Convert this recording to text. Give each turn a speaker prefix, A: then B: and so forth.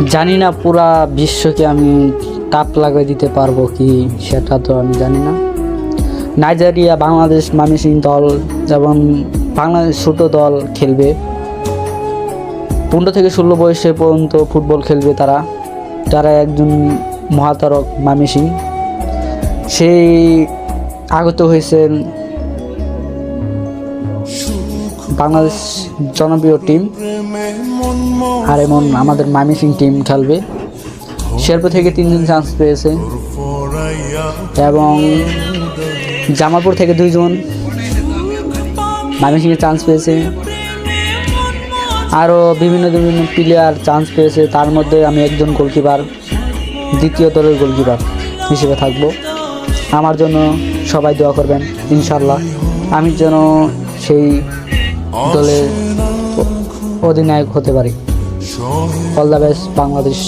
A: জানি না পুরা বিশ্বকে আমি তাপ লাগিয়ে দিতে পারবো কি, সেটা তো আমি জানি না। নাইজেরিয়া বাংলাদেশ ময়মনসিংহ দল এবং বাংলাদেশ ছোট দল খেলবে, 15 থেকে 16 বয়সে পর্যন্ত ফুটবল খেলবে তারা। তারা একজন মহাতারক ময়মনসিংহ, সেই আগত হয়েছেন বাংলাদেশ জনপ্রিয় টিম। আর এমন আমাদের ময়মনসিংহ টিম খেলবে। শেরপুর থেকে 3 জন চান্স পেয়েছে এবং জামালপুর থেকে 2 জন ময়মনসিংহে চান্স পেয়েছে। আরও বিভিন্ন প্লেয়ার চান্স পেয়েছে, তার মধ্যে আমি একজন গোলকিপার, দ্বিতীয় দলের গোলকিপার হিসেবে থাকব। আমার জন্য সবাই দোয়া করবেন, ইনশাল্লাহ আমি যেন সেই দলের অধিনায়ক হতে পারি। All the best Bangladesh.